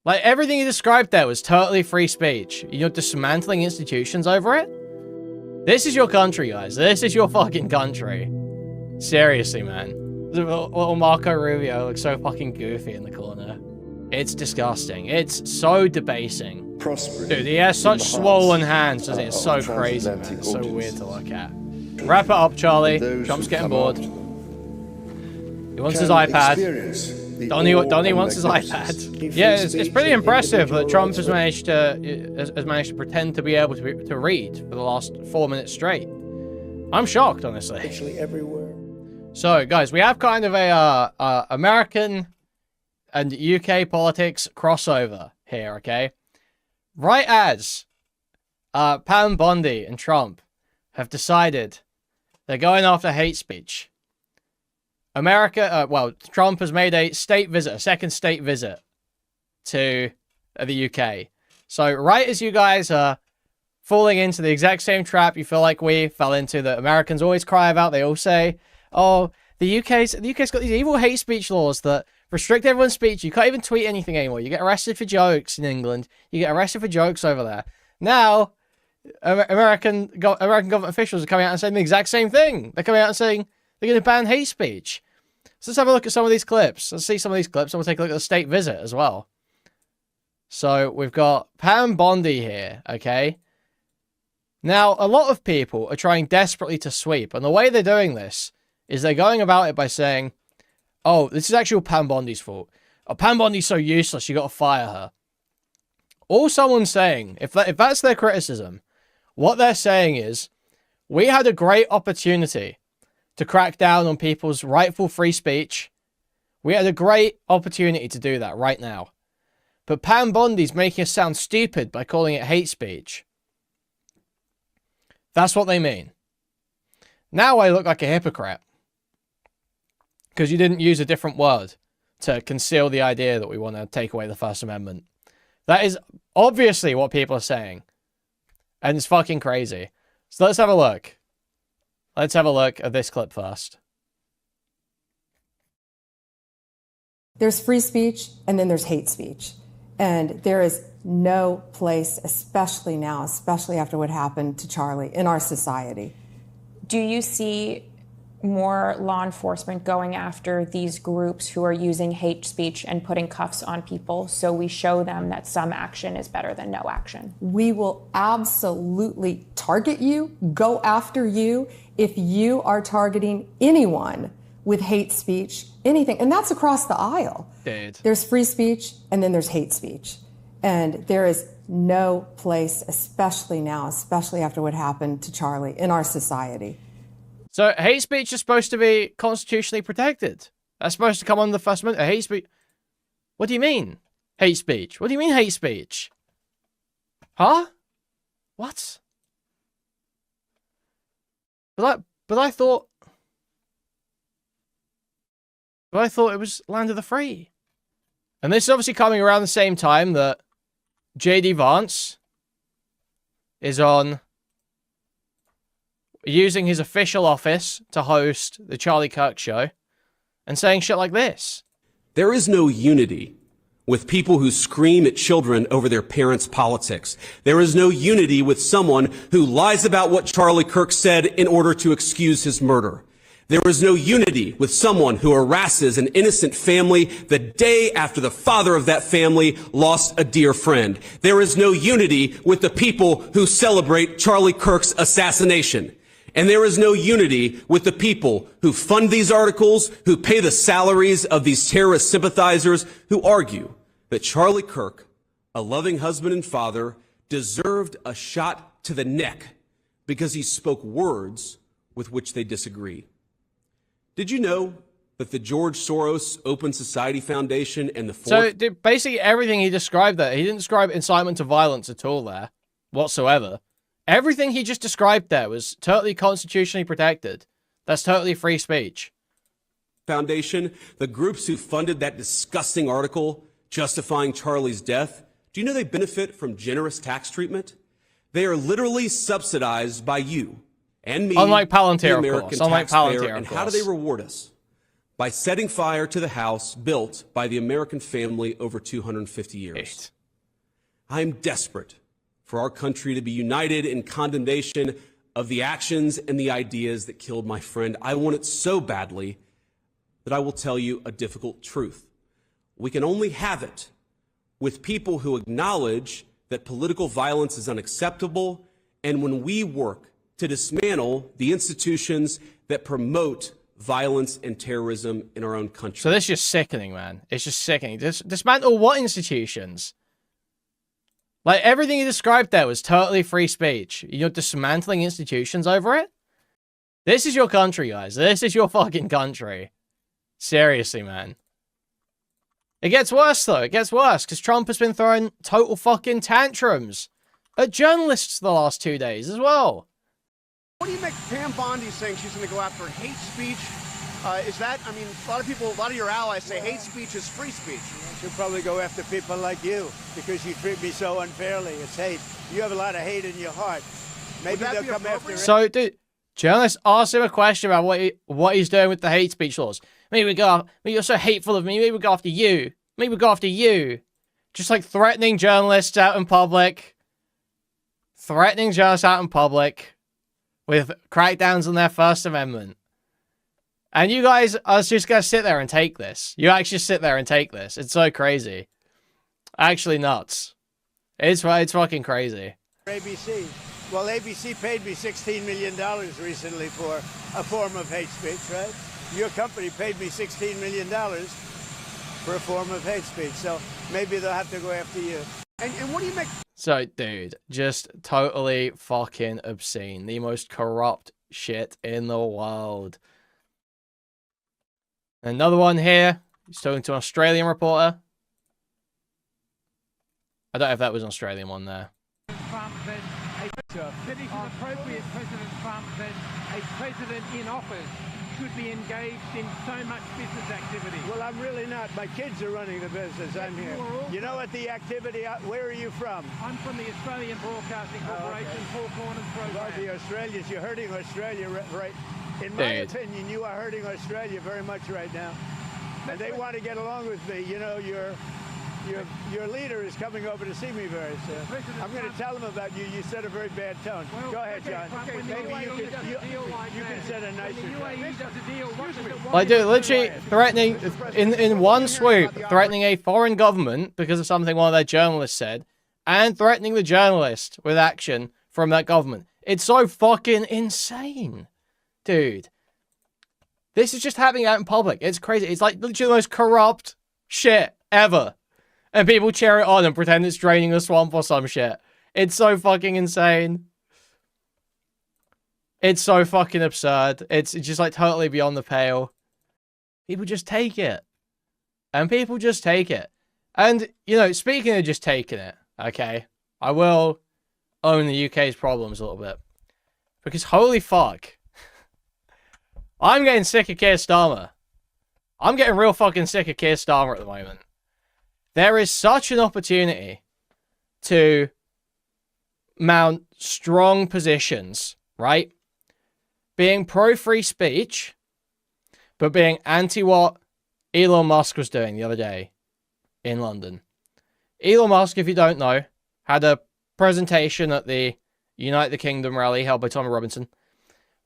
Like, everything you described there was totally free speech. You're dismantling institutions over it? This is your country, guys. This is your fucking country. Seriously, man. Little Marco Rubio looks so fucking goofy in the corner. It's disgusting. It's so debasing. Dude, he has such swollen hands, doesn't he? It's so crazy, man. It's so weird to look at. Wrap it up, Charlie. Trump's getting bored. He wants his iPad. Donnie wants his iPad. Yeah, it's pretty impressive that Trump has managed to pretend to be able to read for the last 4 minutes straight. I'm shocked, honestly. Actually, everywhere. So, guys, we have kind of a American and UK politics crossover here, okay? Right as Pam Bondi and Trump have decided they're going after hate speech, Trump has made a second state visit to the UK. So, right as you guys are falling into the exact same trap you feel like we fell into, that Americans always cry about, they all say, oh, the UK's got these evil hate speech laws that restrict everyone's speech. You can't even tweet anything anymore. You get arrested for jokes in England. You get arrested for jokes over there. Now, American government officials are coming out and saying the exact same thing. They're coming out and saying they're going to ban hate speech. So let's have a look at some of these clips. Let's see some of these clips, and we'll take a look at the state visit as well. So we've got Pam Bondi here, okay? Now, a lot of people are trying desperately to sweep, and the way they're doing this is they're going about it by saying, oh, this is actually Pam Bondi's fault. Oh, Pam Bondi's so useless, you got to fire her. All someone's saying, if that's their criticism, what they're saying is, we had a great opportunity to crack down on people's rightful free speech. We had a great opportunity to do that right now. But Pam Bondi's making us sound stupid by calling it hate speech. That's what they mean. Now I look like a hypocrite, because you didn't use a different word to conceal the idea that we want to take away the First Amendment. That is obviously what people are saying. And it's fucking crazy. So let's have a look. Let's have a look at this clip first. There's free speech, and then there's hate speech. And there is no place, especially now, especially after what happened to Charlie, in our society. Do you see more law enforcement going after these groups who are using hate speech and putting cuffs on people, so we show them that some action is better than no action? We will absolutely target you, go after you, if you are targeting anyone with hate speech, anything. And that's across the aisle. Dude. There's free speech, and then there's hate speech. And there is no place, especially now, especially after what happened to Charlie, in our society. So hate speech is supposed to be constitutionally protected. That's supposed to come under the First Amendment. Hate speech. What do you mean? Hate speech. What do you mean hate speech? Huh? What? But I thought it was land of the free. And this is obviously coming around the same time that JD Vance is on using his official office to host the Charlie Kirk show and saying shit like this. There is no unity with people who scream at children over their parents' politics. There is no unity with someone who lies about what Charlie Kirk said in order to excuse his murder. There is no unity with someone who harasses an innocent family the day after the father of that family lost a dear friend. There is no unity with the people who celebrate Charlie Kirk's assassination. And there is no unity with the people who fund these articles, who pay the salaries of these terrorist sympathizers, who argue that Charlie Kirk, a loving husband and father, deserved a shot to the neck because he spoke words with which they disagree. Did you know that the George Soros Open Society Foundation and the So basically everything he described there, he didn't describe incitement to violence at all there, whatsoever. Everything he just described there was totally constitutionally protected. That's totally free speech. Foundation, the groups who funded that disgusting article justifying Charlie's death, do you know they benefit from generous tax treatment? They are literally subsidized by you and me, Unlike Palantir, the of American course. Unlike taxpayer. Palantir, of and course. how do they reward us? by setting fire to the house built by the American family over 250 years. I am desperate for our country to be united in condemnation of the actions and the ideas that killed my friend. I want it so badly that I will tell you a difficult truth. We can only have it with people who acknowledge that political violence is unacceptable, and when we work to dismantle the institutions that promote violence and terrorism in our own country. So this is just sickening, man. It's just sickening. Dismantle what institutions? Like, everything you described there was totally free speech. You're dismantling institutions over it? This is your country, guys. This is your fucking country. Seriously, man. It gets worse, though. It gets worse, because Trump has been throwing total fucking tantrums at journalists the last 2 days as well. What do you make Pam Bondi saying she's going to go after hate speech? Is that, I mean, a lot of your allies say hate speech is free speech. She'll probably go after people like you because you treat me so unfairly. It's hate. You have a lot of hate in your heart. Maybe they'll come after it. So, dude, journalists asked him a question about what he's doing with the hate speech laws. Maybe you're so hateful of me. Maybe we'll go after you. Maybe we'll go after you. Just like threatening journalists out in public. Threatening journalists out in public with crackdowns on their First Amendment. And you guys are just going to sit there and take this. You actually sit there and take this. It's so crazy. Actually nuts. It's fucking crazy. ABC. Well, ABC paid me $16 million recently for a form of hate speech, right? Your company paid me $16 million for a form of hate speech. So maybe they'll have to go after you. And what do you make? So, dude, just totally fucking obscene. The most corrupt shit in the world. Another one here. He's talking to an Australian reporter. I don't know if that was an Australian one there. Trump that it is appropriate, President Trump, that a president in office should be engaged in so much business activity. Well, I'm really not. My kids are running the business. I'm here. You know what the activity, where are you from? I'm from the Australian Broadcasting Corporation, Paul Corners program. Well, the Australians, you're hurting Australia, right? In my opinion, you are hurting Australia very much right now. And they want to get along with me. You know, your leader is coming over to see me very soon. I'm going to tell him about you. You set a very bad tone. Well, go ahead, John. Okay, maybe you can set a nicer tone. Like, dude, literally threatening, in one swoop, threatening a foreign government because of something one of their journalists said, and threatening the journalist with action from that government. It's so fucking insane. Dude. This is just happening out in public. It's crazy. It's like literally the most corrupt shit ever. And people cheer it on and pretend it's draining the swamp or some shit. It's so fucking insane. It's so fucking absurd. It's just like totally beyond the pale. People just take it. And people just take it. And, you know, speaking of just taking it, okay, I will own the UK's problems a little bit. Because holy fuck. I'm getting sick of Keir Starmer. I'm getting real fucking sick of Keir Starmer at the moment. There is such an opportunity to mount strong positions, right? Being pro-free speech, but being anti what Elon Musk was doing the other day in London. Elon Musk, if you don't know, had a presentation at the Unite the Kingdom rally held by Tommy Robinson,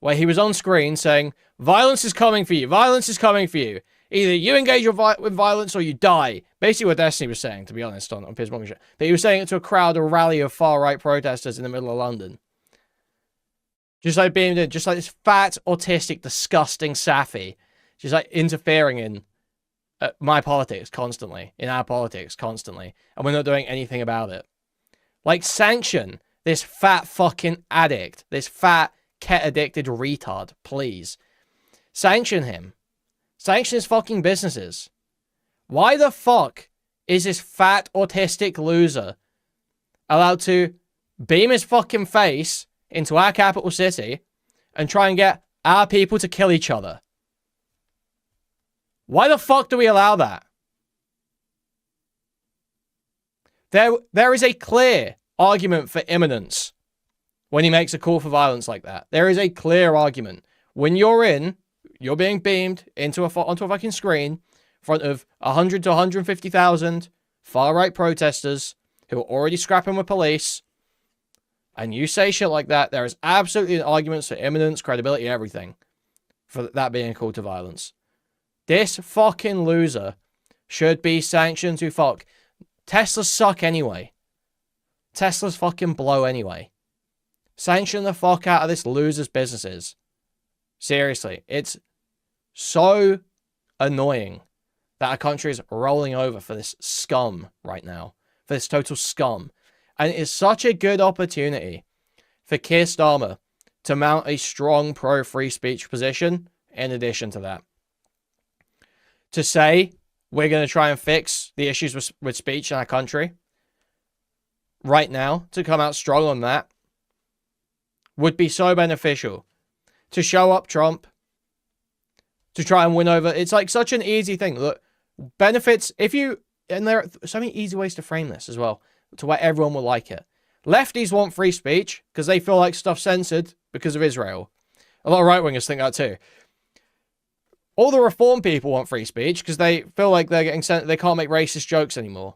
where he was on screen saying, violence is coming for you, violence is coming for you. Either you engage with violence or you die. Basically what Destiny was saying, to be honest, on Piers Morgan show. But he was saying it to a crowd, a rally of far-right protesters in the middle of London. Just like this fat, autistic, disgusting Safi. Just like interfering in my politics constantly. In our politics constantly. And we're not doing anything about it. Like, sanction this fat fucking addict. This fat, ket-addicted retard, please. Sanction him. Sanction his fucking businesses. Why the fuck is this fat, autistic loser allowed to beam his fucking face into our capital city and try and get our people to kill each other? Why the fuck do we allow that? There is a clear argument for imminence when he makes a call for violence like that. There is a clear argument. When you're in you're being beamed onto a fucking screen in front of 100 to 150,000 far-right protesters who are already scrapping with police, and you say shit like that, there is absolutely an argument for imminence, credibility, everything for that being a call to violence. This fucking loser should be sanctioned to fuck. Teslas suck anyway. Teslas fucking blow anyway. Sanction the fuck out of this loser's businesses. Seriously, it's so annoying that a country is rolling over for this scum right now. For this total scum. And it is such a good opportunity for Keir Starmer to mount a strong pro-free speech position in addition to that. To say, we're going to try and fix the issues with speech in our country right now, to come out strong on that, would be so beneficial. To show up Trump, to try and win over. It's like such an easy thing. Look, benefits, if you, and there are so many easy ways to frame this as well, to where everyone will like it. Lefties want free speech because they feel like stuff's censored because of Israel. A lot of right-wingers think that too. All the reform people want free speech because they feel like they're getting sent, they can't make racist jokes anymore.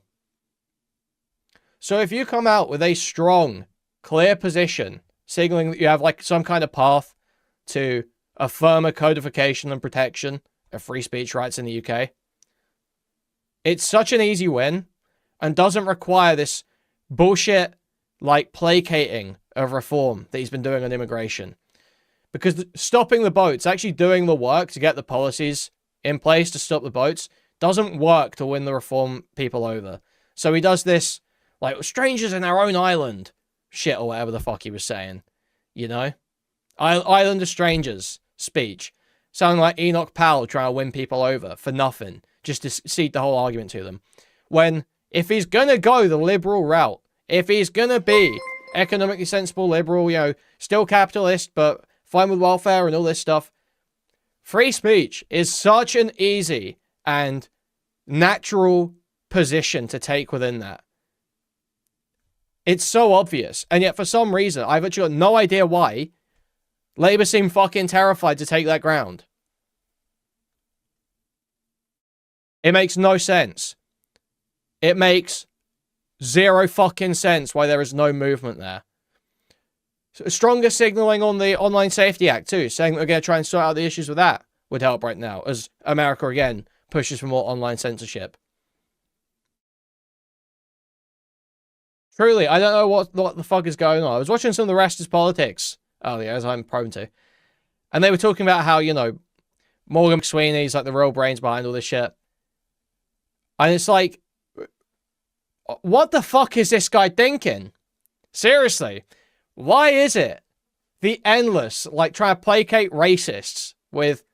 So if you come out with a strong, clear position, signaling that you have like some kind of path to a firmer codification and protection of free speech rights in the UK, it's such an easy win and doesn't require this bullshit like placating of reform that he's been doing on immigration. Because stopping the boats, actually doing the work to get the policies in place to stop the boats, doesn't work to win the reform people over. So he does this, like, strangers in our own island shit or whatever the fuck he was saying. You know? Island of strangers speech. Sounding like Enoch Powell trying to win people over for nothing. Just to cede the whole argument to them. When, if he's gonna go the liberal route, if he's gonna be economically sensible liberal, you know, still capitalist, but fine with welfare and all this stuff, free speech is such an easy and natural position to take within that. It's so obvious. And yet, for some reason, I've actually got no idea why, Labour seem fucking terrified to take that ground. It makes no sense. It makes zero fucking sense why there is no movement there. So stronger signaling on the Online Safety Act too, saying that we're going to try and sort out the issues with that would help right now, as America again pushes for more online censorship. Truly, I don't know what the fuck is going on. I was watching some of the rest is politics earlier, as I'm prone to, and they were talking about how, you know, Morgan McSweeney's like the real brains behind all this shit. And it's like, what the fuck is this guy thinking? Seriously. Why is it the endless, like, trying to placate racists with,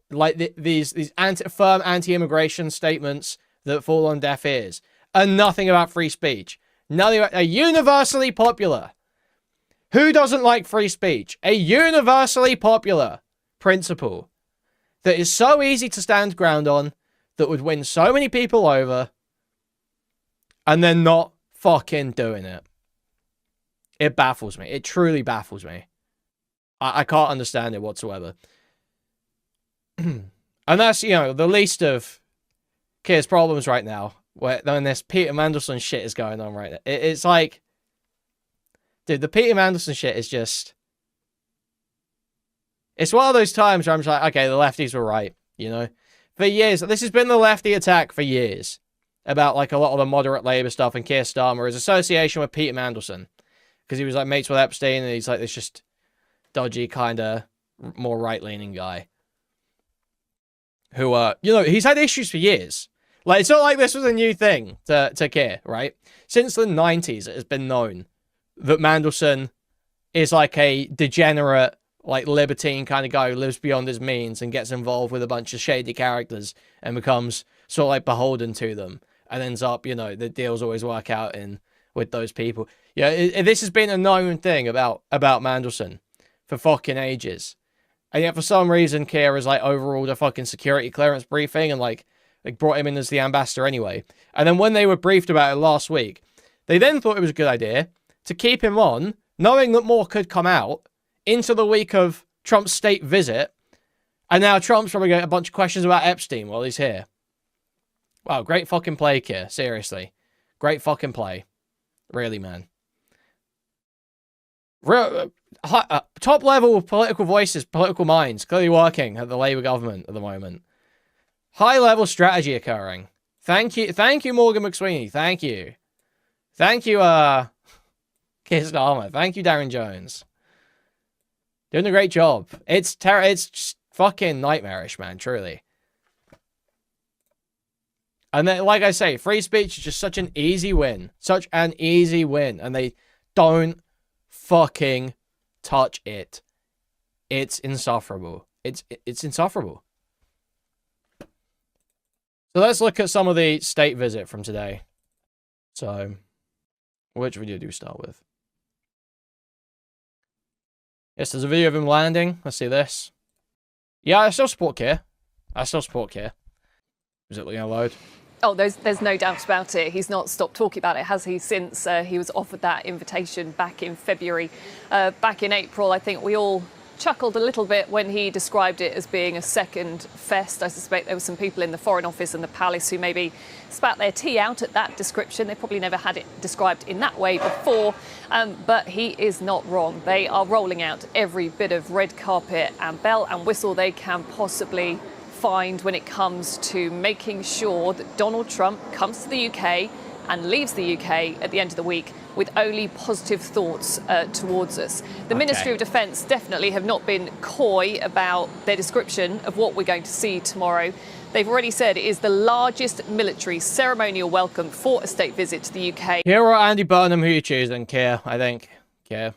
like, these firm anti-immigration statements that fall on deaf ears, and nothing about free speech? Nothing about a universally popular. Who doesn't like free speech? A universally popular principle that is so easy to stand ground on, that would win so many people over, and they're not fucking doing it. It baffles me. It truly baffles me. I can't understand it whatsoever. And that's, you know, the least of Keir's problems right now. When this Peter Mandelson shit is going on right now. It's like, dude, the Peter Mandelson shit is just... It's one of those times where I'm just like, okay, the lefties were right, you know? For years, this has been the lefty attack for years. About, like, a lot of the moderate Labour stuff and Keir Starmer, his association with Peter Mandelson. Because he was, like, mates with Epstein, and he's, like, this just dodgy, kind of more right-leaning guy. Who, you know, he's had issues for years. Like, it's not like this was a new thing to Keir, right? Since the 90s, it has been known that Mandelson is, like, a degenerate, like, libertine kind of guy who lives beyond his means and gets involved with a bunch of shady characters and becomes sort of, like, beholden to them. And ends up, you know, the deals always work out with those people. Yeah, this has been a known thing about Mandelson for fucking ages. And yet for some reason, Keir has, like, overruled a fucking security clearance briefing and, like brought him in as the ambassador anyway. And then when they were briefed about it last week, they then thought it was a good idea to keep him on, knowing that more could come out, into the week of Trump's state visit, And now Trump's probably got a bunch of questions about Epstein while he's here. Wow, great fucking play, Keir. Seriously. Great fucking play. Really, man. Top level political voices, political minds, clearly working at the Labour government at the moment. High level strategy occurring. Thank you, Morgan McSweeney. Thank you, Keir Starmer. Thank you, Darren Jones. Doing a great job. It's just fucking nightmarish, man. Truly. And then, like I say, free speech is just such an easy win, and they don't fucking touch it. It's insufferable. It's insufferable. So let's look at some of the state visit from today. So, which video do we start with? Yes, there's a video of him landing. Let's see this. Yeah, I still support Keir. Is it going to load? Oh, there's no doubt about it. He's not stopped talking about it, has he, since he was offered that invitation back in February. Back in April, I think we all chuckled a little bit when he described it as being a second fest. I suspect there were some people in the Foreign Office and the Palace who maybe spat their tea out at that description. They probably never had it described in that way before, but he is not wrong. They are rolling out every bit of red carpet and bell and whistle they can possibly find when it comes to making sure that Donald Trump comes to the UK and leaves the UK at the end of the week with only positive thoughts towards us. The Ministry of Defence definitely have not been coy about their description of what we're going to see tomorrow. They've already said it is the largest military ceremonial welcome for a state visit to the UK. Here or Andy Burnham, who you choose, and Keir, I think. Keir.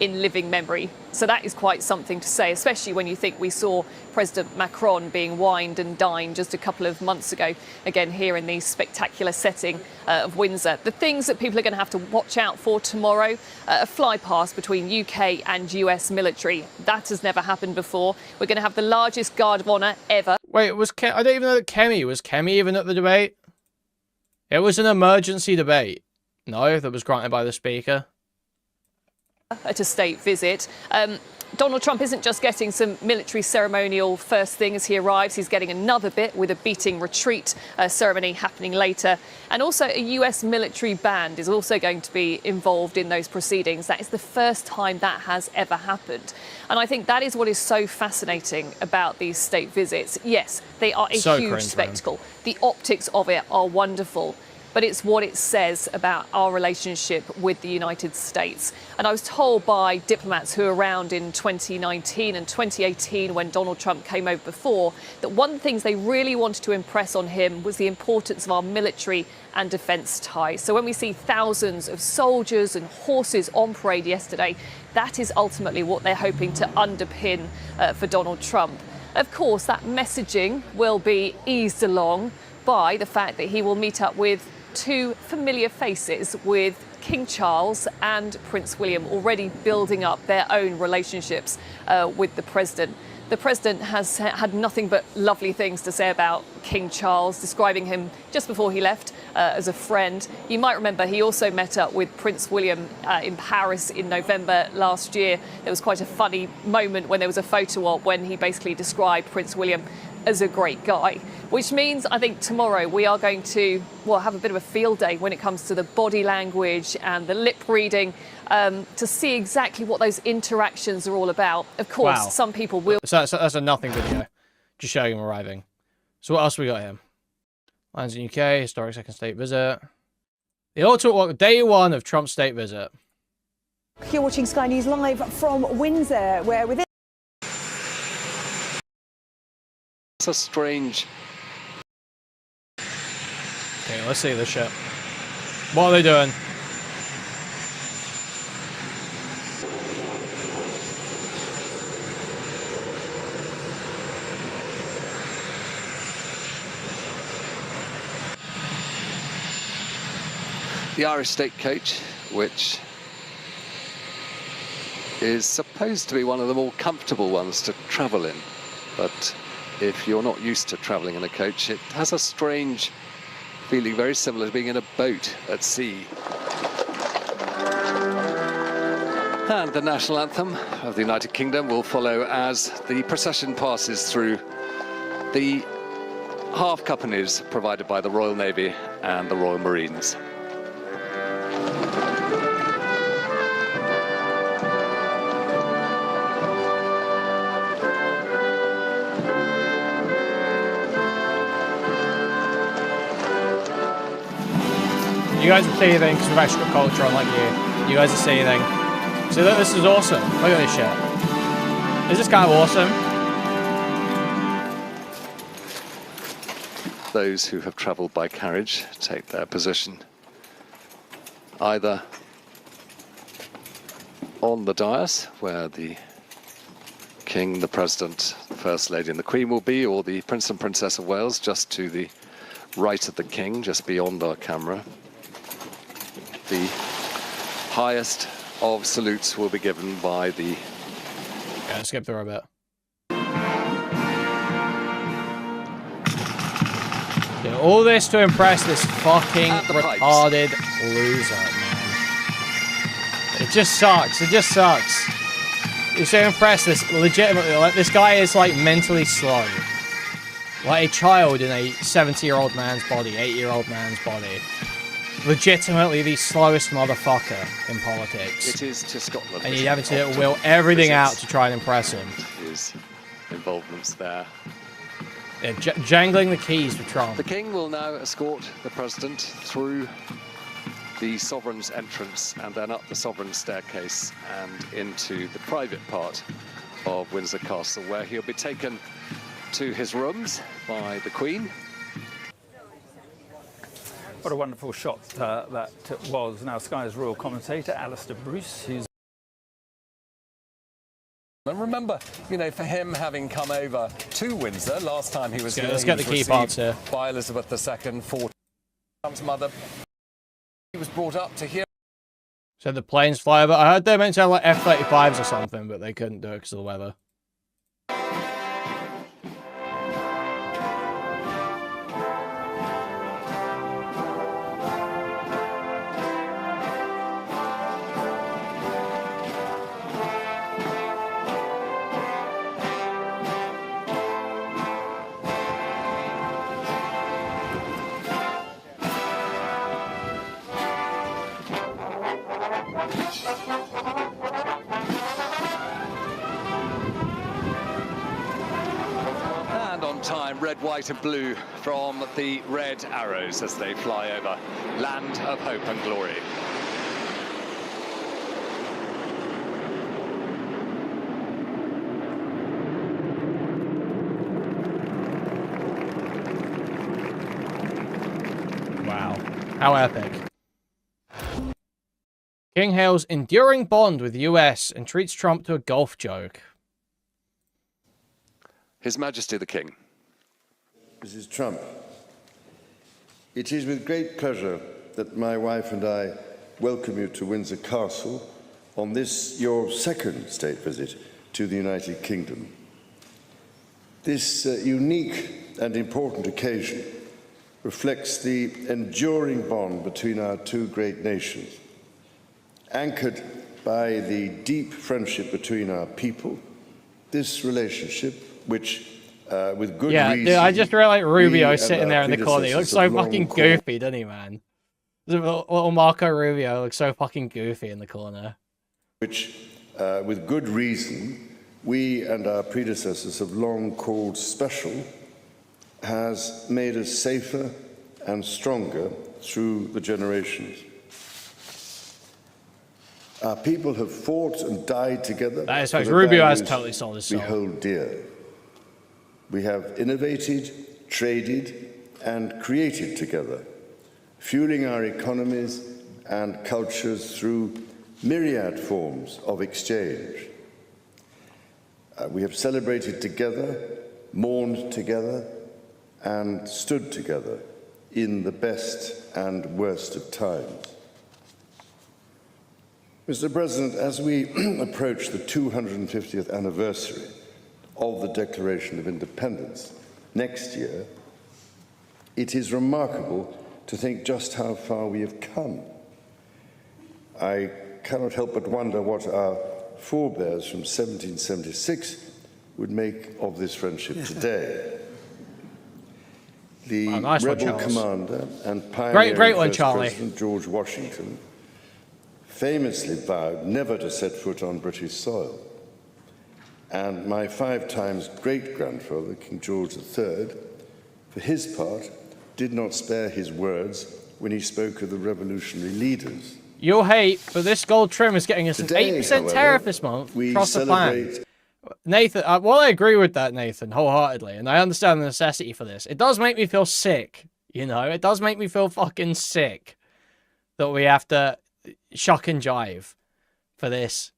In living memory. So that is quite something to say, especially when you think we saw President Macron being wined and dined just a couple of months ago, again here in the spectacular setting of Windsor. The things that people are going to have to watch out for tomorrow, a fly past between UK and US military. That has never happened before. We're going to have the largest guard of honour ever. Wait, I don't even know that was Kemi even at the debate? It was an emergency debate. No, that was granted by the Speaker. At a state visit. Donald Trump isn't just getting some military ceremonial first thing as he arrives, he's getting another bit with a beating retreat ceremony happening later. And also a US military band is also going to be involved in those proceedings. That is the first time that has ever happened. And I think that is what is so fascinating about these state visits. Yes, they are a huge spectacle. The optics of it are wonderful. But it's what it says about our relationship with the United States. And I was told by diplomats who were around in 2019 and 2018 when Donald Trump came over before, that one of the things they really wanted to impress on him was the importance of our military and defence ties. So when we see thousands of soldiers and horses on parade yesterday, that is ultimately what they're hoping to underpin for Donald Trump. Of course, that messaging will be eased along by the fact that he will meet up with two familiar faces, with King Charles and Prince William already building up their own relationships with the president. The president has had nothing but lovely things to say about King Charles, describing him just before he left as a friend. You might remember he also met up with Prince William in Paris in November last year. There was quite a funny moment when there was a photo op when he basically described Prince William as a great guy, which means I think tomorrow we are going to, well, have a bit of a field day when it comes to the body language and the lip reading to see exactly what those interactions are all about. Of course, some people will... So that's a nothing video, just showing him arriving. So what else we got here? Lands in UK, historic second state visit. The auto day one of Trump's state visit. You're watching Sky News Live from Windsor, where within... It's a strange... Okay, let's see this shit. What are they doing? The Irish state coach, which is supposed to be one of the more comfortable ones to travel in, but if you're not used to travelling in a coach, it has a strange feeling, very similar to being in a boat at sea. And the national anthem of the United Kingdom will follow as the procession passes through the half companies provided by the Royal Navy and the Royal Marines. You guys are seething because we've actually got culture unlike you. You guys are seething. See, look, this is awesome. Look at this shit. This is kind of awesome. Those who have travelled by carriage take their position either on the dais, where the King, the President, the First Lady and the Queen will be, or the Prince and Princess of Wales just to the right of the King, just beyond our camera. The highest of salutes will be given by the... Yeah, skip through a bit. Yeah, all this to impress this fucking retarded loser, man. It just sucks. It just sucks. It's to impress this legitimately. Like, this guy is like mentally slow. Like a child in a 70-year-old man's body, 8-year-old man's body. Legitimately the slowest motherfucker in politics. It is to Scotland. And you're having to will everything out to try and impress him. His involvements there. Yeah, jangling the keys for Trump. The King will now escort the President through the Sovereign's entrance and then up the Sovereign's staircase and into the private part of Windsor Castle, where he'll be taken to his rooms by the Queen. What a wonderful shot that was. Now, Sky's royal commentator, Alistair Bruce, who's... And remember, you know, for him having come over to Windsor, last time he was here, let's get the key parts here. By Elizabeth II, for Trump's mother. He was brought up to here. So the planes fly over. I heard they meant to have like F-35s or something, but they couldn't do it because of the weather. Red, white and blue from the red arrows as they fly over. Land of hope and glory. Wow. How epic. King hails enduring bond with US and treats Trump to a golf joke. His Majesty the King. Mrs. Trump, it is with great pleasure that my wife and I welcome you to Windsor Castle on this, your second state visit to the United Kingdom. This unique and important occasion reflects the enduring bond between our two great nations, anchored by the deep friendship between our people. This relationship, which with good reason. Dude, I just really like Rubio sitting there in the corner. He looks so fucking goofy, doesn't he, man? Little Marco Rubio looks so fucking goofy in the corner. Which, with good reason, we and our predecessors have long called special, has made us safer and stronger through the generations. Our people have fought and died together. That is facts. Rubio has totally sold his soul. We hold dear. We have innovated, traded, and created together, fueling our economies and cultures through myriad forms of exchange. We have celebrated together, mourned together, and stood together in the best and worst of times. Mr. President, as we approach the 250th anniversary of the Declaration of Independence next year, it is remarkable to think just how far we have come. I cannot help but wonder what our forebears from 1776 would make of this friendship today. The nice one, rebel Charles. commander and pioneer Great one, first Charlie. President George Washington famously vowed never to set foot on British soil. And my 5 times great-grandfather, King George III, for his part, did not spare his words when he spoke of the revolutionary leaders. You'll hate, but this gold trim is getting us Today, an 8% however, tariff this month. we Trust the plan. celebrate Nathan, well, I agree with that, Nathan, wholeheartedly, and I understand the necessity for this. It does make me feel sick, you know? It does make me feel fucking sick that we have to shuck and jive for this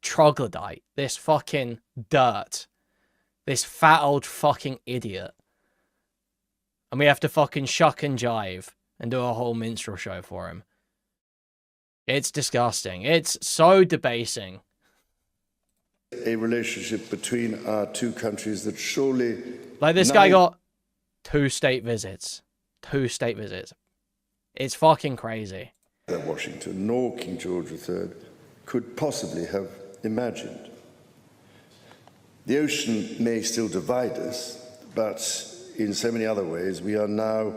troglodyte, this fucking dirt, this fat old fucking idiot. And we have to fucking shuck and jive and do a whole minstrel show for him. It's disgusting. It's so debasing. a relationship between our two countries that surely... Like, this guy got 2 state visits. 2 state visits. It's fucking crazy. ...that Washington nor King George III could possibly have imagined. The ocean may still divide us, but in so many other ways, we are now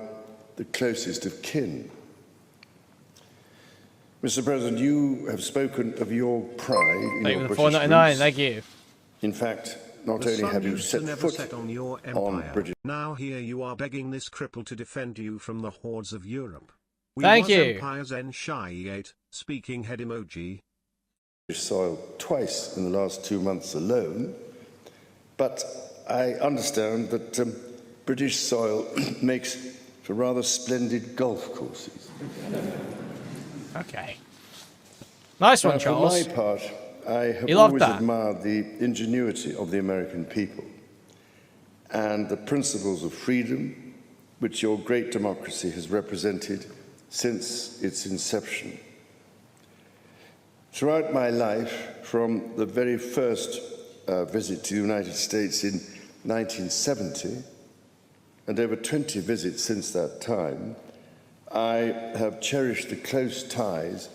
the closest of kin. Mr. President, you have spoken of your pride in your British $4.99. roots. Thank you. In fact, not only have you set foot on your on empire. British... Now here you are begging this cripple to defend you from the hordes of Europe. We Thank was you. Empires N-Shiate, speaking head emoji. ...soil twice in the last 2 months alone, but I understand that British soil makes for rather splendid golf courses. Okay. Nice one, Charles. For my part, I have You loved always that. admired the ingenuity of the American people and the principles of freedom which your great democracy has represented since its inception. Throughout my life, from the very first visit to the United States in 1970, and over 20 visits since that time, I have cherished the close ties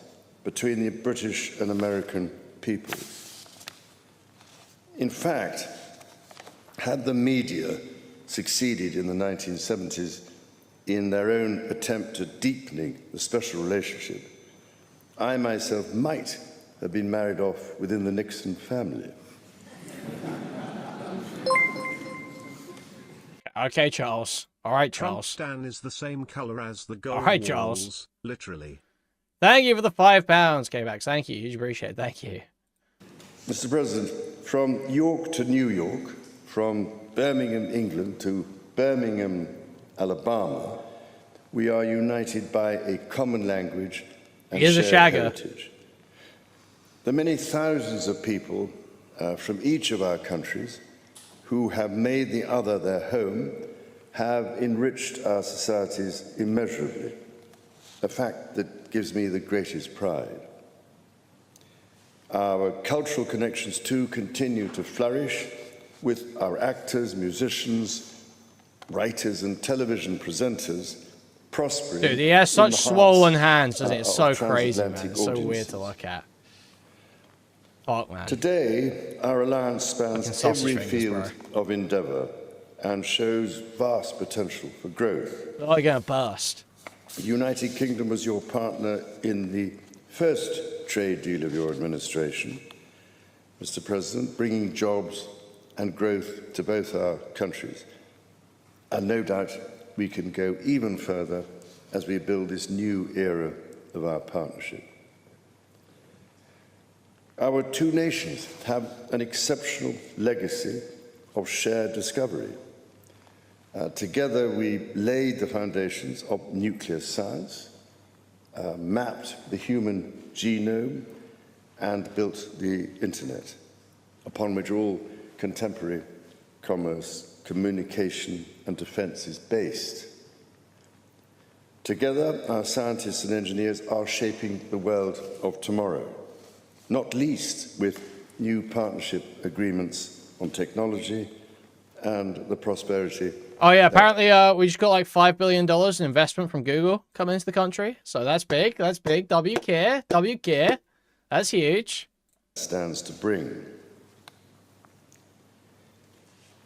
between the British and American peoples. In fact, had the media succeeded in the 1970s in their own attempt at deepening the special relationship, I myself might have been married off within the Nixon family. Okay, Charles. All right, Trump Charles. stan is the same color as the gold All right, walls, Charles. literally. Thank you for the £5, K-Bax. Thank you. Huge appreciate it. Thank you. Mr. President, from York to New York, from Birmingham, England to Birmingham, Alabama, we are united by a common language and He is a shared shagger. heritage. The many thousands of people from each of our countries who have made the other their home have enriched our societies immeasurably, a fact that gives me the greatest pride. Our cultural connections, too, continue to flourish with our actors, musicians, writers, and television presenters prospering. Dude, he has in such the swollen hearts, hands, doesn't it? It's so of crazy, man. transatlantic It's so weird audiences. to look at. Fuck, man. Today, our alliance spans Fucking sausage every fingers, field of endeavour and shows vast potential for growth. They're going to burst. The United Kingdom was your partner in the first trade deal of your administration, Mr. President, bringing jobs and growth to both our countries. And no doubt we can go even further as we build this new era of our partnership. Our two nations have an exceptional legacy of shared discovery. Together, we laid the foundations of nuclear science, mapped the human genome, and built the internet, upon which all contemporary commerce, communication, and defense is based. Together, our scientists and engineers are shaping the world of tomorrow, not least with new partnership agreements on technology and the prosperity Oh yeah, apparently we just got like $5 billion in investment from Google coming into the country. So that's big. That's big. W care. That's huge. Stands to bring.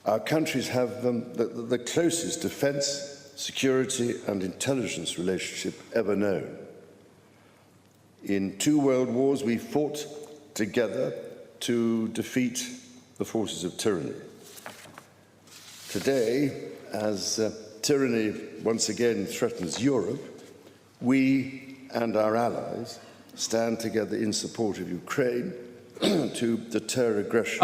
Our countries have the closest defense, security, and intelligence relationship ever known. In 2 world wars, we fought together to defeat the forces of tyranny. Today, as tyranny once again threatens Europe, we and our allies stand together in support of Ukraine to deter aggression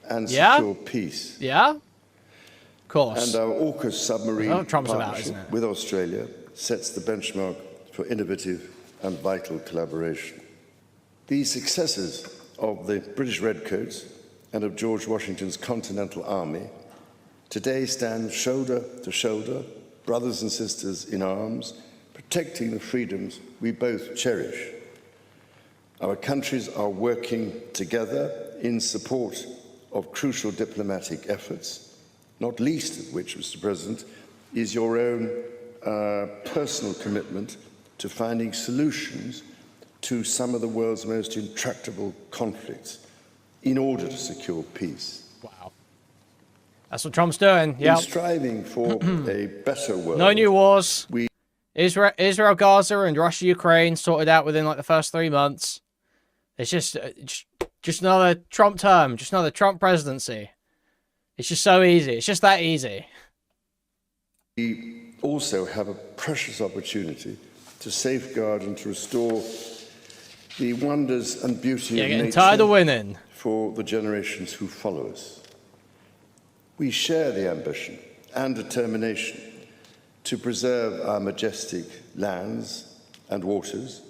and secure peace. Yeah, of course. And our AUKUS submarine partnership about, with Australia sets the benchmark for innovative and vital collaboration. The successes of the British Redcoats and of George Washington's Continental Army today stand shoulder to shoulder, brothers and sisters in arms, protecting the freedoms we both cherish. Our countries are working together in support of crucial diplomatic efforts, not least of which, Mr. President, is your own personal commitment to finding solutions to some of the world's most intractable conflicts in order to secure peace. Wow. That's what Trump's doing. Yeah. In striving for a better world. No new wars. Israel, Gaza, and Russia, Ukraine sorted out within like the first 3 months. It's just another Trump term, just another Trump presidency. It's just so easy. It's just that easy. We also have a precious opportunity to safeguard and to restore the wonders and beauty of nature tired of winning for the generations who follow us. We share the ambition and determination to preserve our majestic lands and waters,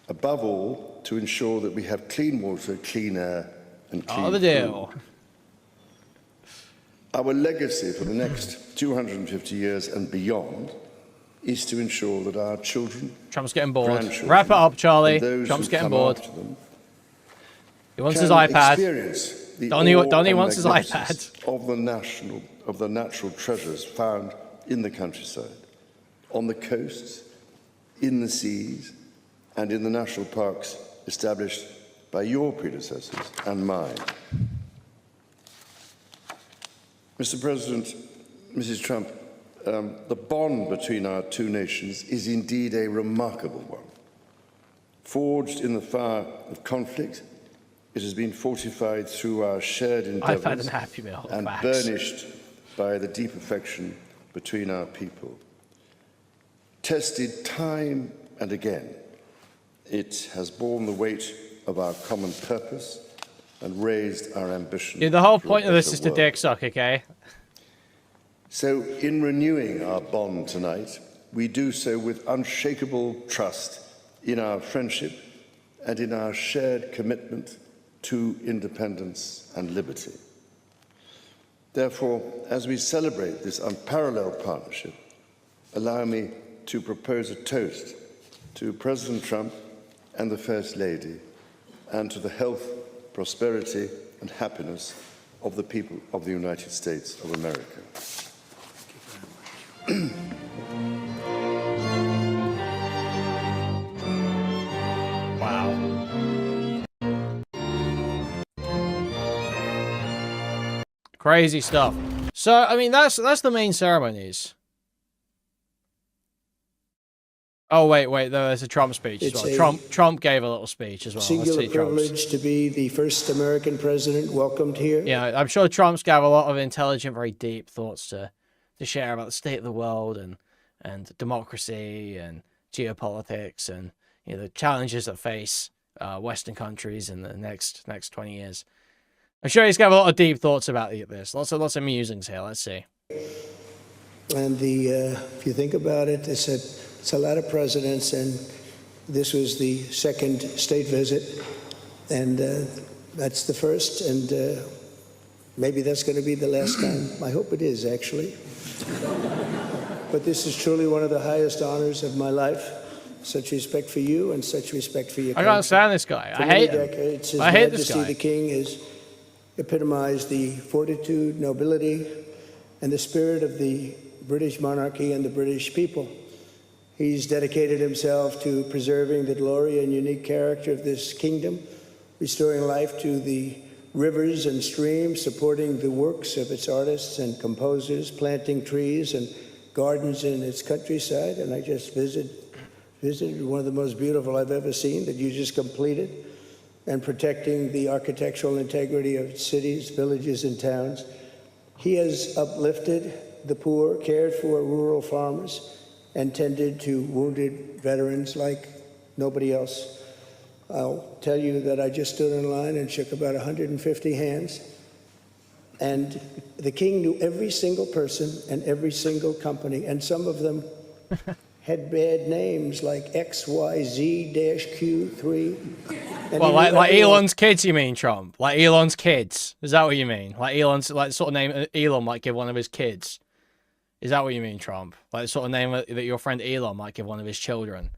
above all, to ensure that we have clean water, clean air, and clean food. Our legacy for the next 250 years and beyond is to ensure that our children, Trump's getting bored. Wrap it up, Charlie. Trump's getting bored. He wants his iPad. Donnie wants his iPad. Of the natural treasures found in the countryside, on the coasts, in the seas, and in the national parks established by your predecessors and mine. Mr. President, Mrs. Trump, the bond between our two nations is indeed a remarkable one. Forged in the fire of conflict, it has been fortified through our shared endeavors and burnished by the deep affection between our people. Tested time and again, it has borne the weight of our common purpose and raised our ambition. Dude, the whole point of this is to dick suck, okay? So, in renewing our bond tonight, we do so with unshakable trust in our friendship and in our shared commitment to independence and liberty. Therefore, as we celebrate this unparalleled partnership, allow me to propose a toast to President Trump and the First Lady, and to the health, prosperity, and happiness of the people of the United States of America. Wow. Crazy stuff. So, I mean, that's the main ceremonies. Oh, wait, there's a Trump speech as well. Trump gave a little speech as well. Singular privilege to be the first American president welcomed here. Yeah, I'm sure Trump's got a lot of intelligent, very deep thoughts to share about the state of the world and democracy and geopolitics and the challenges that face Western countries in the next 20 years. I'm sure he's got a lot of deep thoughts about this. Lots of musings here. Let's see. And if you think about it, it's a lot of presidents, and this was the second state visit, and that's the first, and maybe that's going to be the last time. I hope it is, actually. But this is truly one of the highest honors of my life. Such respect for you and such respect for your country. I can't stand this guy. I hate him. His I hate this Majesty guy. The King has epitomized the fortitude, nobility, and the spirit of the British monarchy and the British people. He's dedicated himself to preserving the glory and unique character of this kingdom, restoring life to the rivers and streams, supporting the works of its artists and composers, planting trees and gardens in its countryside. And I just visited one of the most beautiful I've ever seen that you just completed, and protecting the architectural integrity of cities, villages, and towns. He has uplifted the poor, cared for rural farmers, and tended to wounded veterans like nobody else. I'll tell you that I just stood in line and shook about 150 hands, and the king knew every single person and every single company, and some of them had bad names like XYZ-Q3. Well, like Elon's kids, you mean, Trump? Like Elon's kids? Is that what you mean? Like Elon's, like the sort of name Elon might give one of his kids? Is that what you mean, Trump? Like the sort of name that your friend Elon might give one of his children?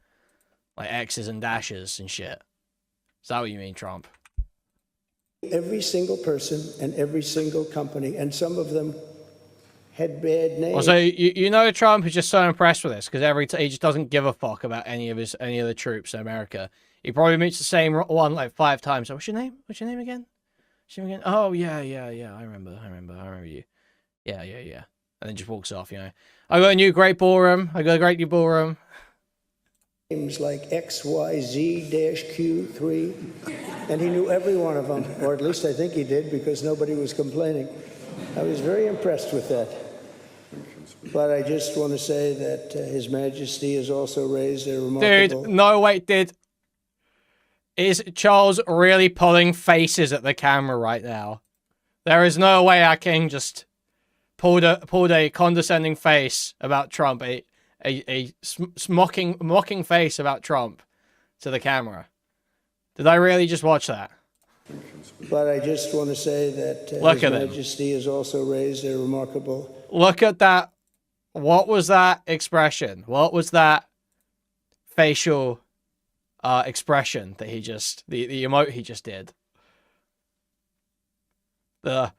Like X's and dashes and shit. Is that what you mean, Trump? Every single person and every single company, and some of them had bad names. Also, you know, Trump is just so impressed with this because he just doesn't give a fuck about any of the troops in America. He probably meets the same one like 5 times. So, what's your name? What's your name again? Oh yeah. I remember you. Yeah. And then just walks off. You know, I got a new great ballroom. I got a great new ballroom. Names like XYZ-Q3, and he knew every one of them, or at least I think he did, because nobody was complaining. I was very impressed with that. But I just want to say that His Majesty has also raised a remarkable... Dude, no, wait, is Charles really pulling faces at the camera right now? There is no way our king just pulled a condescending face about Trump, a mocking face about Trump to the camera. Did I really just watch that? But I just want to say that His Majesty has also raised a remarkable... Look at that. What was that expression? What was that facial expression that he just... The emote he just did? But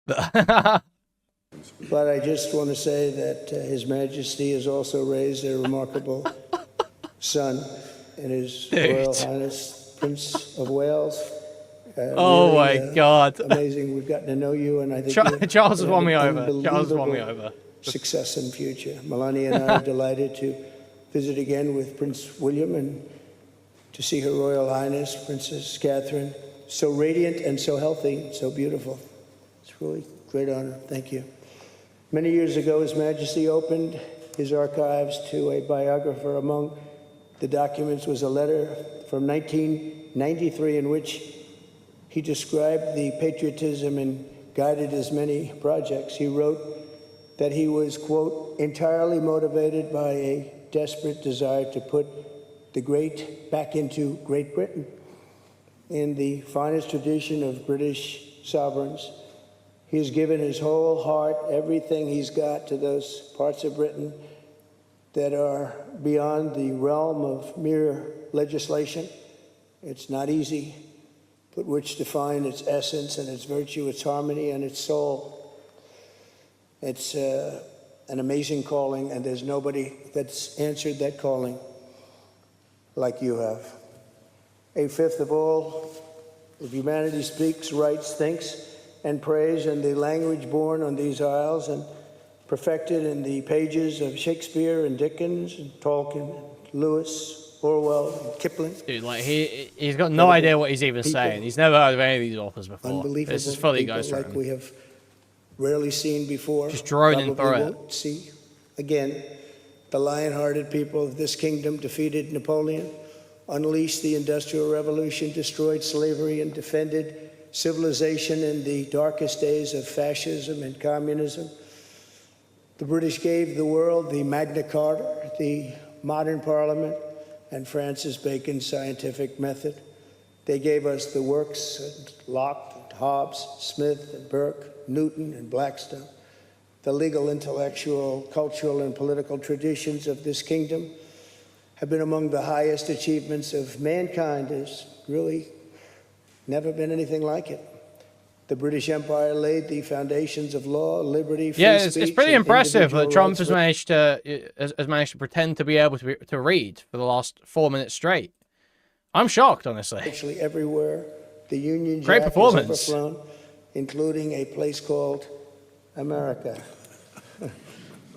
I just want to say that His Majesty has also raised a remarkable son in His Royal Highness Prince of Wales. Oh really, my God! Amazing. We've gotten to know you, and I think Charles has won me over. Charles has won me over. Success in future. Melania and I are delighted to visit again with Prince William and to see Her Royal Highness Princess Catherine, so radiant and so healthy, so beautiful. It's really a great honor. Thank you. Many years ago, His Majesty opened his archives to a biographer. Among the documents was a letter from 1993 in which he described the patriotism and guided his many projects. He wrote that he was, quote, entirely motivated by a desperate desire to put the great back into Great Britain. In the finest tradition of British sovereigns, he has given his whole heart, everything he's got, to those parts of Britain that are beyond the realm of mere legislation. It's not easy, but which define its essence and its virtue, its harmony and its soul. It's an amazing calling, and there's nobody that's answered that calling like you have. A fifth of all of humanity speaks, writes, thinks, and prays in the language born on these isles and perfected in the pages of Shakespeare and Dickens and Tolkien, Lewis, Orwell, and Kipling. Dude, like he's got no idea what he's even saying. He's never heard of any of these authors before. Unbelievable. This is fully goes for like him. We have rarely seen before. Just droning through it. Won't see again. The lion-hearted people of this kingdom defeated Napoleon, unleashed the Industrial Revolution, destroyed slavery, and defended civilization in the darkest days of fascism and communism. The British gave the world the Magna Carta, the modern parliament, and Francis Bacon's scientific method. They gave us the works of Locke, Hobbes, Smith, and Burke, Newton, and Blackstone. The legal, intellectual, cultural, and political traditions of this kingdom have been among the highest achievements of mankind. There's really never been anything like it. The British Empire laid the foundations of law, liberty, free Yeah, it's speech, pretty and impressive that individual Trump rights has for- managed to pretend to be able to read for the last 4 minutes straight. I'm shocked, honestly. Actually, everywhere the Union Great Jack performance. is overflown, including a place called America.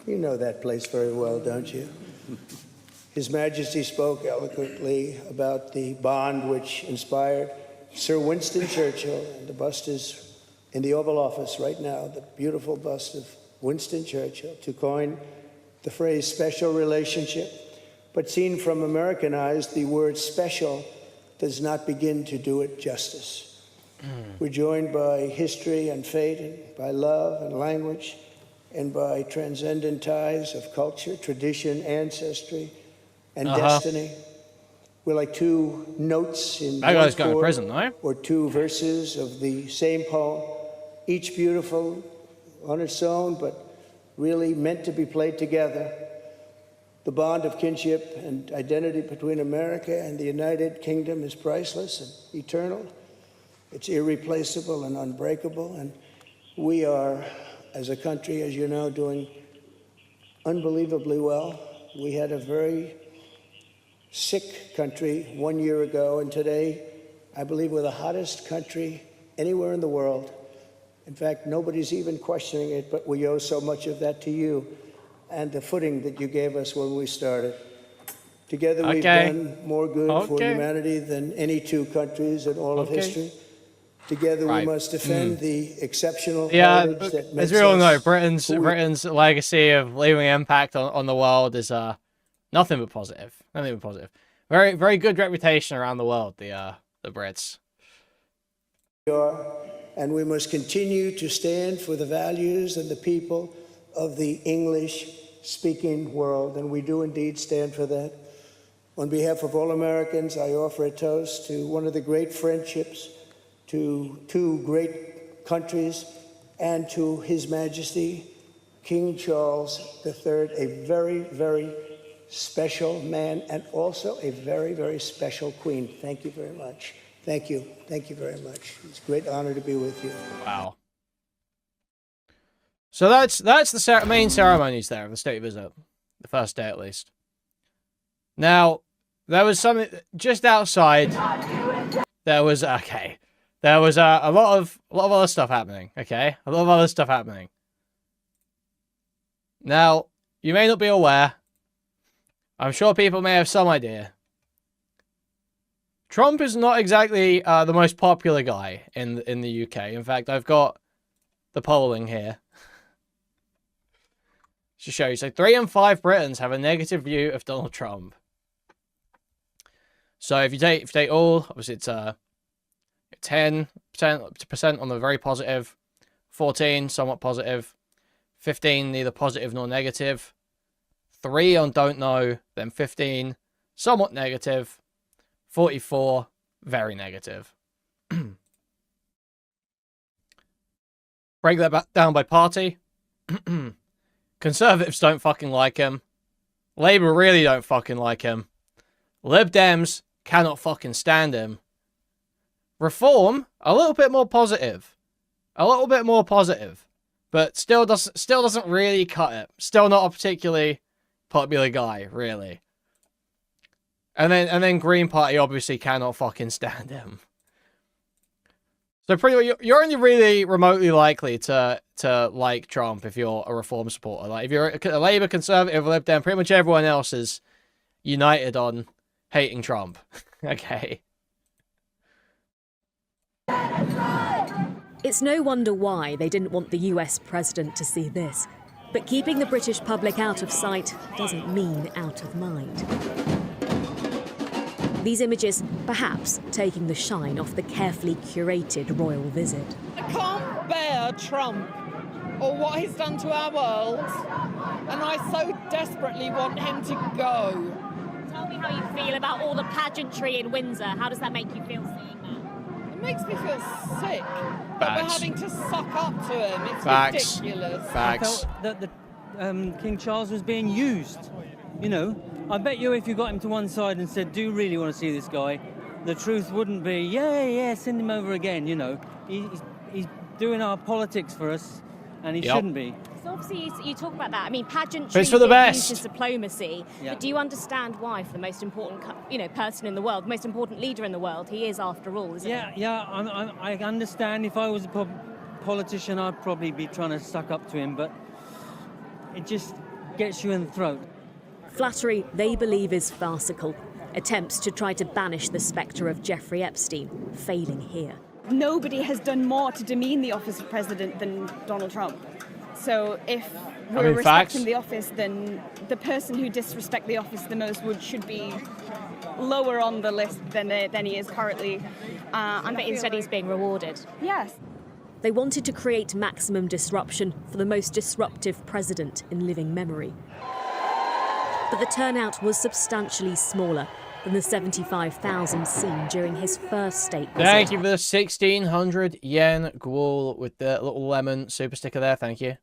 You know that place very well, don't you? His Majesty spoke eloquently about the bond which inspired Sir Winston Churchill, and the bust is in the Oval Office right now, the beautiful bust of Winston Churchill, to coin the phrase special relationship. But seen from American eyes, the word special does not begin to do it justice. We're joined by history and fate, and by love and language, and by transcendent ties of culture, tradition, ancestry, and destiny. We're like two notes in That guy's one going to chord, prison, though. or two verses of the same poem, each beautiful on its own, but really meant to be played together. The bond of kinship and identity between America and the United Kingdom is priceless and eternal. It's irreplaceable and unbreakable, and we are, as a country, as you know, doing unbelievably well. We had a very sick country 1 year ago, and today, I believe we're the hottest country anywhere in the world. In fact, nobody's even questioning it, but we owe so much of that to you and the footing that you gave us when we started. Together, we've done more good for humanity than any two countries in all of history. Together, we must defend the exceptional heritage that makes as we all know, us Britain's legacy of leaving impact on the world is nothing but positive. Nothing but positive. Very, very good reputation around the world, the Brits. we are, and we must continue to stand for the values and the people of the English-speaking world, and we do indeed stand for that. On behalf of all Americans, I offer a toast to one of the great friendships, to two great countries, and to His Majesty, King Charles III, a very, very special man, and also a very, very special queen. Thank you very much. Thank you. Thank you very much. It's a great honor to be with you. Wow. So that's the main ceremonies there of the state visit, the first day at least. Now, there was something just outside. There was a lot of other stuff happening. Okay, a lot of other stuff happening. Now, you may not be aware. I'm sure people may have some idea. Trump is not exactly the most popular guy in the UK. In fact, I've got the polling here to show you. So 3 in 5 Britons have a negative view of Donald Trump. So if you take all, obviously it's 10% on the very positive, 14 somewhat positive, 15 neither positive nor negative, 3 on don't know, then 15 somewhat negative, 44 very negative. Break that down by party. Conservatives don't fucking like him. Labour really don't fucking like him. Lib Dems cannot fucking stand him. Reform, a little bit more positive. A little bit more positive. But still doesn't really cut it. Still not a particularly popular guy, really. And then Green Party obviously cannot fucking stand him. So pretty much you're only really remotely likely to like Trump if you're a Reform supporter. Like if you're a Labour, Conservative, Lib Dem, pretty much everyone else is united on hating Trump. Okay. It's no wonder why they didn't want the US president to see this. But keeping the British public out of sight doesn't mean out of mind. These images, perhaps, taking the shine off the carefully curated royal visit. I can't bear Trump or what he's done to our world, and I so desperately want him to go. Tell me how you feel about all the pageantry in Windsor. How does that make you feel seeing that? It makes me feel sick that we're having to suck up to him. It's ridiculous. I felt that the King Charles was being used. You know, I bet you if you got him to one side and said, do you really want to see this guy? The truth wouldn't be, yeah, send him over again, you know. He's doing our politics for us, and he shouldn't be. So obviously you talk about that. I mean, pageantry It's for the best. used as diplomacy. Yeah. But do you understand why, for the most important, person in the world, most important leader in the world, he is after all, isn't he? Yeah. I understand. If I was a politician, I'd probably be trying to suck up to him, but it just gets you in the throat. Flattery, they believe, is farcical. Attempts to try to banish the spectre of Jeffrey Epstein, failing here. Nobody has done more to demean the office of president than Donald Trump. So if we're respecting the office, then the person who disrespects the office the most should be lower on the list than he is currently. But instead he's being rewarded. Yes. They wanted to create maximum disruption for the most disruptive president in living memory. But the turnout was substantially smaller than the 75,000 seen during his first state visit. Thank you for the 1,600 yen Ghoul with the little lemon super sticker there. Thank you.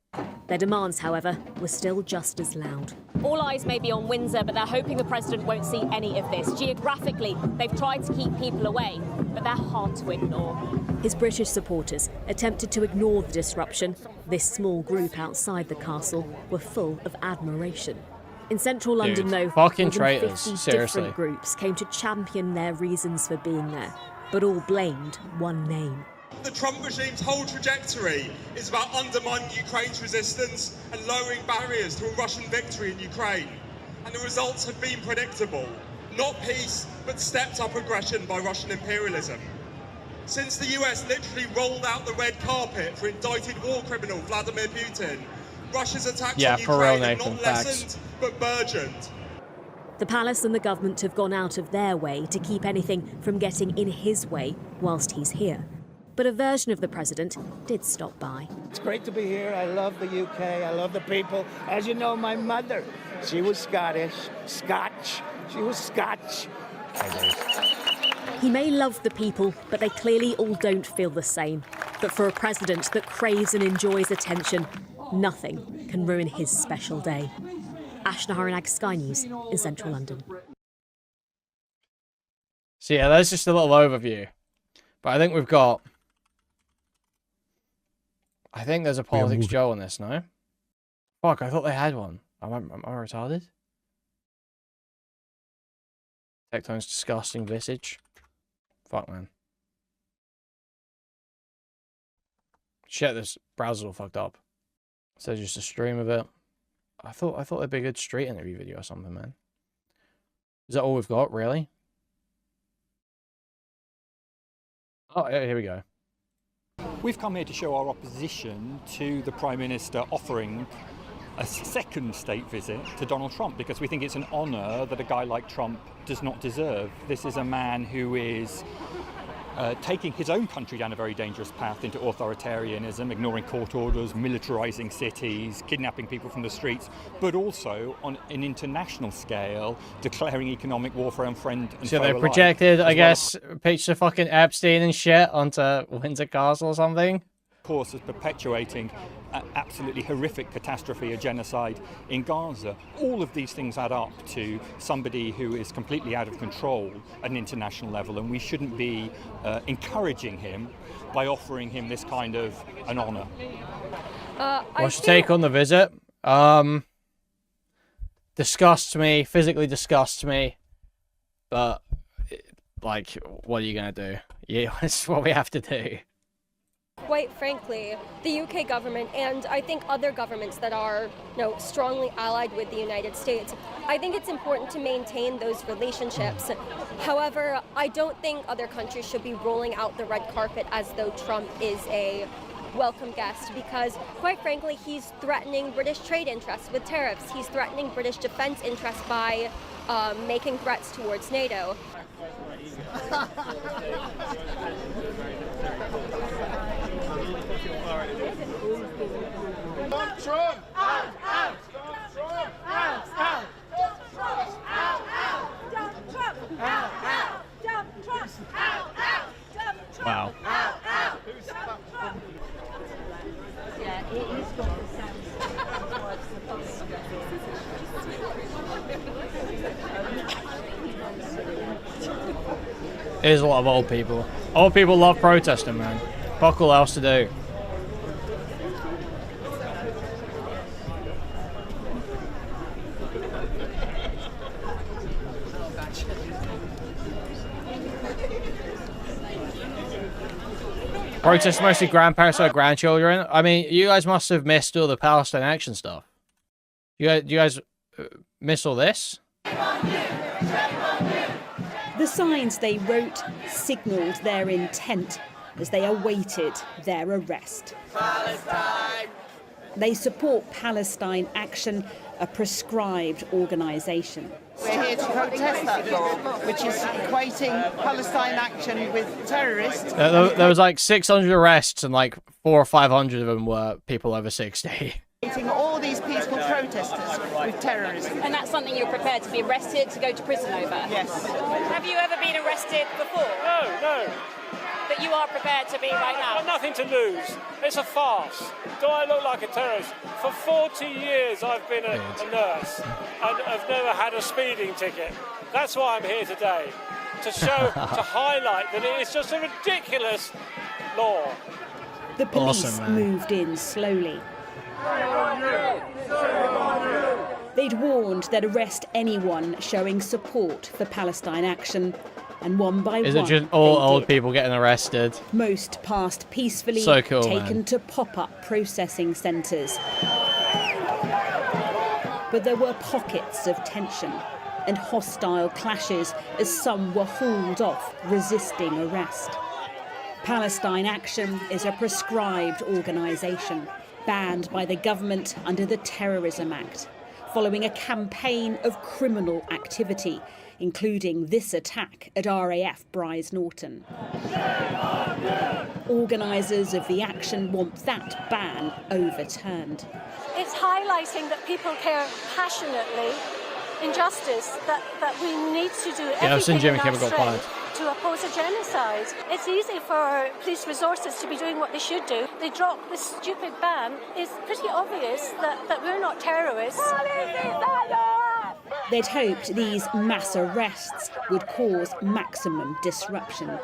Their demands, however, were still just as loud. All eyes may be on Windsor, but they're hoping the president won't see any of this. Geographically, they've tried to keep people away, but they're hard to ignore. His British supporters attempted to ignore the disruption. This small group outside the castle were full of admiration. In central London, though, fucking more than traitors, 50 seriously. different groups came to champion their reasons for being there, but all blamed one name. The Trump regime's whole trajectory is about undermining Ukraine's resistance and lowering barriers to a Russian victory in Ukraine. And the results have been predictable. Not peace, but stepped up aggression by Russian imperialism. Since the US literally rolled out the red carpet for indicted war criminal Vladimir Putin, Russia's attacks on Ukraine have not lessened, but burgeoned. The palace and the government have gone out of their way to keep anything from getting in his way whilst he's here. But a version of the president did stop by. It's great to be here. I love the UK. I love the people. As you know, my mother, she was Scottish. Scotch. She was Scotch. He may love the people, but they clearly all don't feel the same. But for a president that craves and enjoys attention, nothing can ruin his special day. Ashna Haranag, Sky News in central London. So yeah, that's just a little overview. But I think we've got... I think there's a Politics Joe on this, no? Fuck, I thought they had one. Am I retarded? Tectone's disgusting visage. Fuck, man. Shit, this browser's all fucked up. So just a stream of it. I thought it'd be a good street interview video or something, man. Is that all we've got, really? Oh, yeah, here we go. We've come here to show our opposition to the Prime Minister offering a second state visit to Donald Trump, because we think it's an honour that a guy like Trump does not deserve. This is a man who is taking his own country down a very dangerous path into authoritarianism, ignoring court orders, militarising cities, kidnapping people from the streets, but also on an international scale, declaring economic warfare on friend and So foe they alike, projected, as I well guess, pictures of fucking Epstein and shit onto Windsor Castle or something. Of course, as perpetuating an absolutely horrific catastrophe, a genocide in Gaza. All of these things add up to somebody who is completely out of control at an international level, and we shouldn't be encouraging him by offering him this kind of an honour. What's your take on the visit? Disgusts me, physically disgusts me, but like, what are you gonna do? Yeah, it's what we have to do. Quite frankly, the UK government and I think other governments that are strongly allied with the United States, I think it's important to maintain those relationships. However, I don't think other countries should be rolling out the red carpet as though Trump is a welcome guest, because quite frankly, he's threatening British trade interests with tariffs. He's threatening British defense interests by making threats towards NATO. Trump! Out! Out! Trump! Out! Out! Trump! Out! Out! Trump! Out! Out! Trump! Out! Out! Wow. Out! Out! Yeah, he's got the sound. There's a lot of old people. Old people love protesting, man. Fuck all else to do. Protests mostly grandparents or grandchildren. I mean, you guys must have missed all the Palestine action stuff. You guys miss all this? The signs they wrote signalled their intent as they awaited their arrest. Palestine! They support Palestine Action, a proscribed organisation. We're here to protest that law, which is equating Palestine Action with terrorists. There was like 600 arrests and like 400 or 500 of them were people over 60. All these peaceful protesters with terrorism. And that's something you're prepared to be arrested, to go to prison over? Yes. Have you ever been arrested before? No. But you are prepared to be right now? I've nothing to lose. It's a farce. Do I look like a terrorist? For 40 years I've been a nurse and I've never had a speeding ticket. That's why I'm here today, to show, to highlight that it is just a ridiculous law. The police moved in slowly. They'd warned they'd arrest anyone showing support for Palestine Action, and one by one, is it just all old people getting arrested? Most passed peacefully, so cool, taken to pop-up processing centres. But there were pockets of tension and hostile clashes as some were hauled off, resisting arrest. Palestine Action is a proscribed organisation, banned by the government under the Terrorism Act, following a campaign of criminal activity, including this attack at RAF Brize Norton. Organisers of the action want that ban overturned. It's highlighting that people care passionately in justice, that we need to do everything in our strength to oppose a genocide. It's easy for police resources to be doing what they should do. They drop this stupid ban. It's pretty obvious that we're not terrorists. They'd hoped these mass arrests would cause maximum disruption.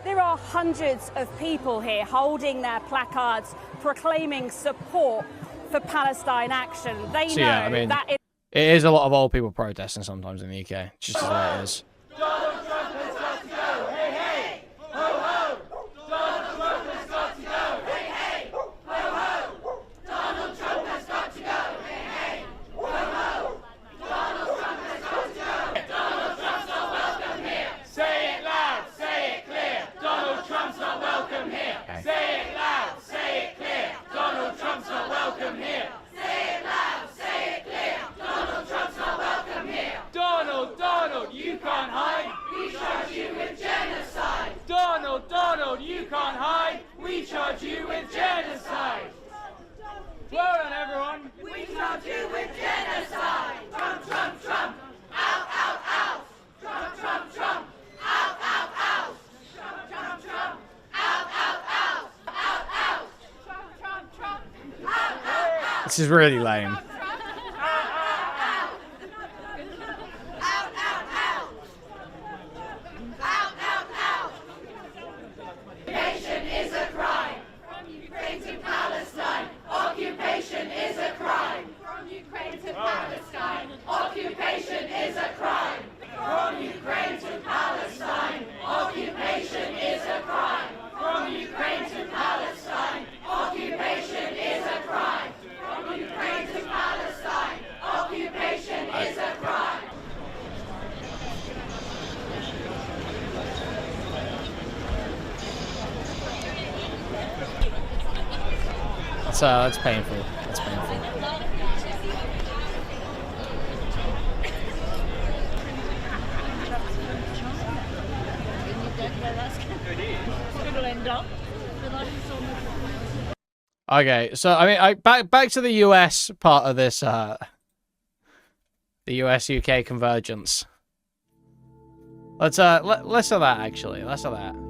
There are hundreds of people here holding their placards, proclaiming support for Palestine Action. They know that it is a lot of old people protesting sometimes in the UK, just as that is. Donald, you can't hide. We charge you with genocide. Well done, everyone. We charge you with genocide. Trump, Trump, Trump. Out, out, out. Trump, Trump, Trump. Out, out, out. Trump, Trump, Trump. Out, out, out. Out, out. Trump, Trump, Trump. Out, out, out. This is really lame. That's painful. That's painful. Okay, so I mean, back to the US part of this, the US UK convergence. Let's of that actually. Let's of that.